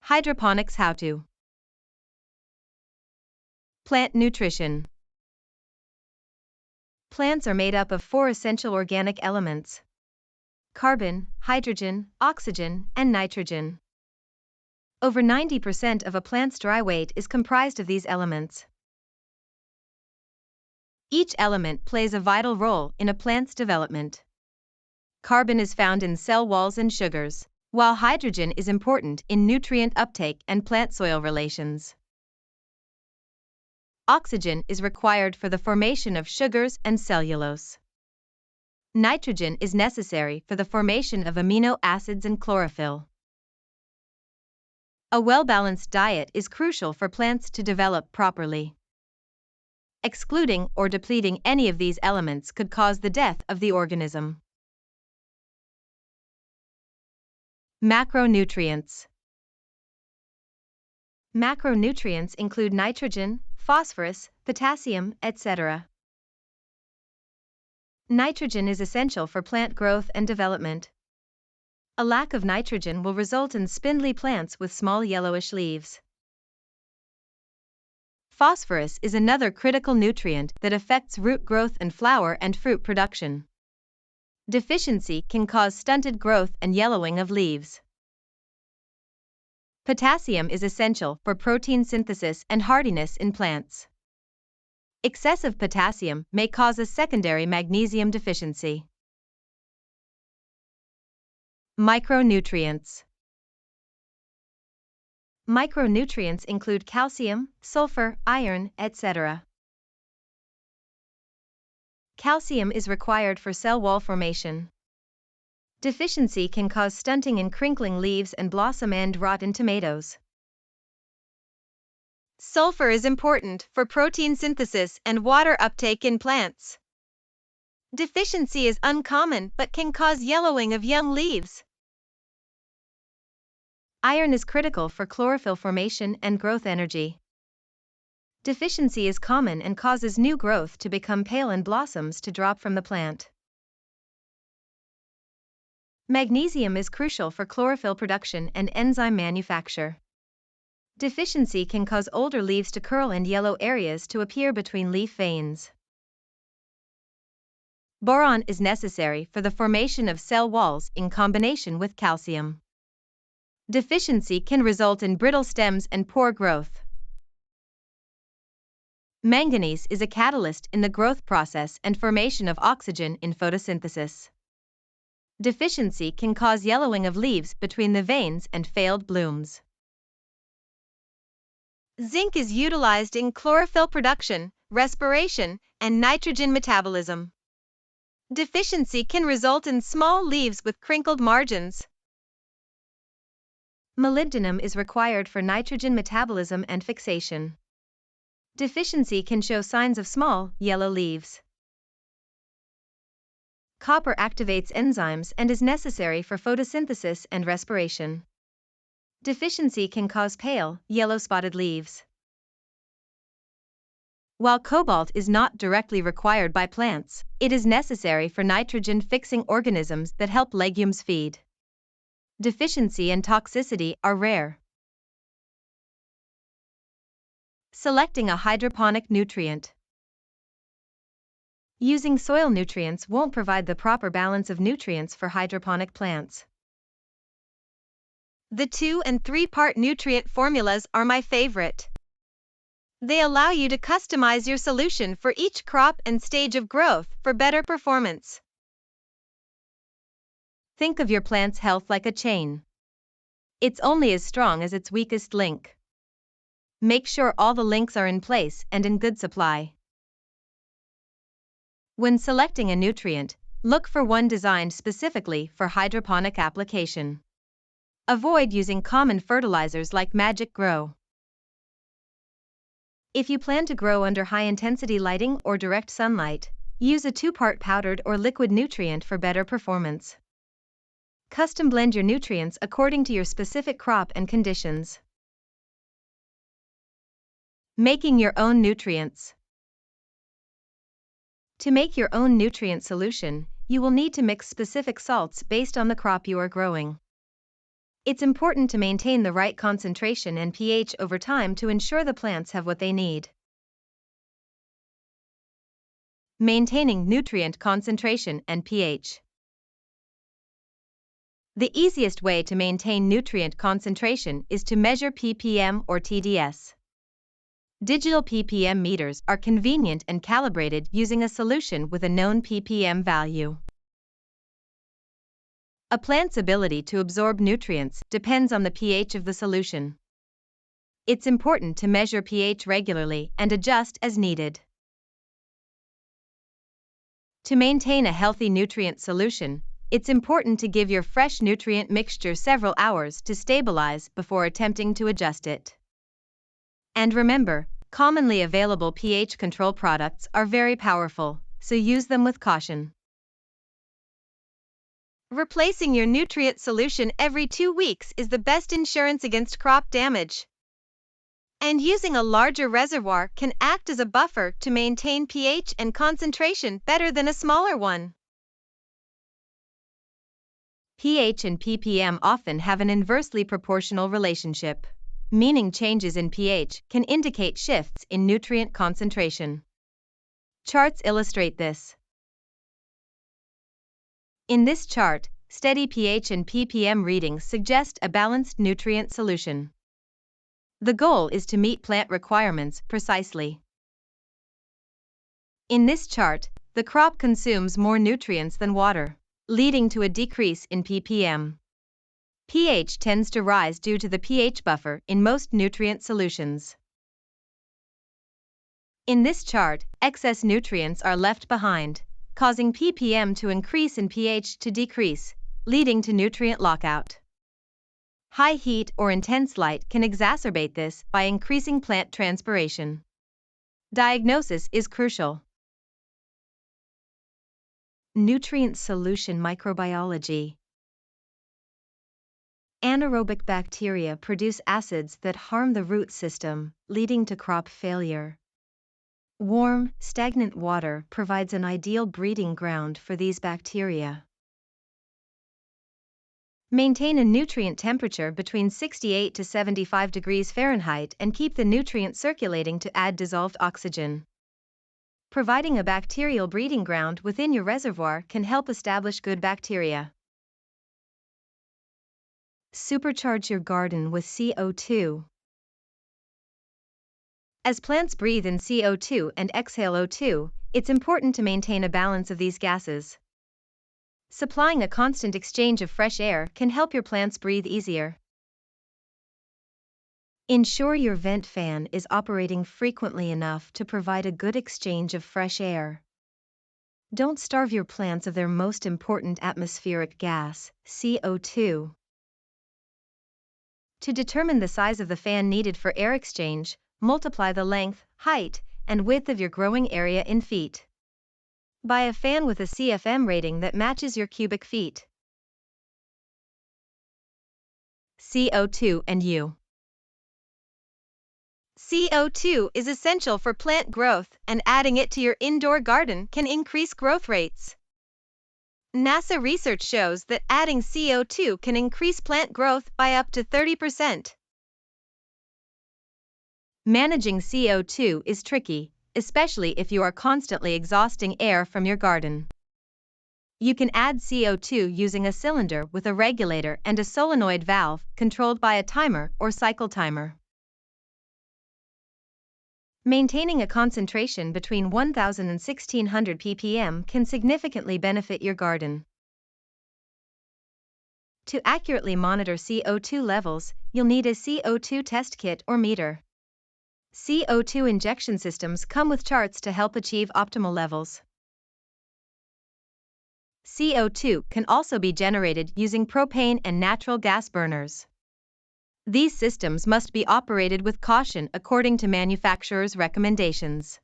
Hydroponics how-to. Plant nutrition. Plants are made up of 4 essential organic elements: carbon, hydrogen, oxygen, and nitrogen. Over 90% of a plant's dry weight is comprised of these elements. Each element plays a vital role in a plant's development. Carbon is found in cell walls and sugars, while hydrogen is important in nutrient uptake and plant-soil relations. Oxygen is required for the formation of sugars and cellulose. Nitrogen is necessary for the formation of amino acids and chlorophyll. A well-balanced diet is crucial for plants to develop properly. Excluding or depleting any of these elements could cause the death of the organism. Macronutrients. Macronutrients include nitrogen, phosphorus, potassium, etc. Nitrogen is essential for plant growth and development. A lack of nitrogen will result in spindly plants with small yellowish leaves. Phosphorus is another critical nutrient that affects root growth and flower and fruit production. Deficiency can cause stunted growth and yellowing of leaves. Potassium is essential for protein synthesis and hardiness in plants. Excessive potassium may cause a secondary magnesium deficiency. Micronutrients. Micronutrients include calcium, sulfur, iron, etc. Calcium is required for cell wall formation. Deficiency can cause stunting in crinkling leaves and blossom end rot in tomatoes. Sulfur is important for protein synthesis and water uptake in plants. Deficiency is uncommon but can cause yellowing of young leaves. Iron is critical for chlorophyll formation and growth energy. Deficiency is common and causes new growth to become pale and blossoms to drop from the plant. Magnesium is crucial for chlorophyll production and enzyme manufacture. Deficiency can cause older leaves to curl and yellow areas to appear between leaf veins. Boron is necessary for the formation of cell walls in combination with calcium. Deficiency can result in brittle stems and poor growth. Manganese is a catalyst in the growth process and formation of oxygen in photosynthesis. Deficiency can cause yellowing of leaves between the veins and failed blooms. Zinc is utilized in chlorophyll production, respiration, and nitrogen metabolism. Deficiency can result in small leaves with crinkled margins. Molybdenum is required for nitrogen metabolism and fixation. Deficiency can show signs of small, yellow leaves. Copper activates enzymes and is necessary for photosynthesis and respiration. Deficiency can cause pale, yellow-spotted leaves. While cobalt is not directly required by plants, it is necessary for nitrogen-fixing organisms that help legumes feed. Deficiency and toxicity are rare. Selecting a hydroponic nutrient. Using soil nutrients won't provide the proper balance of nutrients for hydroponic plants. The 2- and 3-part nutrient formulas are my favorite. They allow you to customize your solution for each crop and stage of growth for better performance. Think of your plant's health like a chain. It's only as strong as its weakest link. Make sure all the links are in place and in good supply. When selecting a nutrient, look for one designed specifically for hydroponic application. Avoid using common fertilizers like Magic Grow. If you plan to grow under high-intensity lighting or direct sunlight, use a 2-part powdered or liquid nutrient for better performance. Custom blend your nutrients according to your specific crop and conditions. Making your own nutrients. To make your own nutrient solution, you will need to mix specific salts based on the crop you are growing. It's important to maintain the right concentration and pH over time to ensure the plants have what they need. Maintaining nutrient concentration and pH. The easiest way to maintain nutrient concentration is to measure ppm or TDS. Digital ppm meters are convenient and calibrated using a solution with a known ppm value. A plant's ability to absorb nutrients depends on the pH of the solution. It's important to measure pH regularly and adjust as needed. To maintain a healthy nutrient solution, it's important to give your fresh nutrient mixture several hours to stabilize before attempting to adjust it. And remember, commonly available pH control products are very powerful, so use them with caution. Replacing your nutrient solution every 2 weeks is the best insurance against crop damage. And using a larger reservoir can act as a buffer to maintain pH and concentration better than a smaller one. pH and ppm often have an inversely proportional relationship, meaning changes in pH can indicate shifts in nutrient concentration. Charts illustrate this. In this chart, steady pH and ppm readings suggest a balanced nutrient solution. The goal is to meet plant requirements precisely. In this chart, the crop consumes more nutrients than water, leading to a decrease in ppm. pH tends to rise due to the pH buffer in most nutrient solutions. In this chart, excess nutrients are left behind, causing ppm to increase and pH to decrease, leading to nutrient lockout. High heat or intense light can exacerbate this by increasing plant transpiration. Diagnosis is crucial. Nutrient solution microbiology. Anaerobic bacteria produce acids that harm the root system, leading to crop failure. Warm, stagnant water provides an ideal breeding ground for these bacteria. Maintain a nutrient temperature between 68 to 75 degrees Fahrenheit and keep the nutrient circulating to add dissolved oxygen. Providing a bacterial breeding ground within your reservoir can help establish good bacteria. Supercharge your garden with CO2. As plants breathe in CO2 and exhale O2, it's important to maintain a balance of these gases. Supplying a constant exchange of fresh air can help your plants breathe easier. Ensure your vent fan is operating frequently enough to provide a good exchange of fresh air. Don't starve your plants of their most important atmospheric gas, CO2. To determine the size of the fan needed for air exchange, multiply the length, height, and width of your growing area in feet. Buy a fan with a CFM rating that matches your cubic feet. CO2 and You. CO2 is essential for plant growth, and adding it to your indoor garden can increase growth rates. NASA research shows that adding CO2 can increase plant growth by up to 30%. Managing CO2 is tricky, especially if you are constantly exhausting air from your garden. You can add CO2 using a cylinder with a regulator and a solenoid valve controlled by a timer or cycle timer. Maintaining a concentration between 1000 and 1600 ppm can significantly benefit your garden. To accurately monitor CO2 levels, you'll need a CO2 test kit or meter. CO2 injection systems come with charts to help achieve optimal levels. CO2 can also be generated using propane and natural gas burners. These systems must be operated with caution according to manufacturers' recommendations.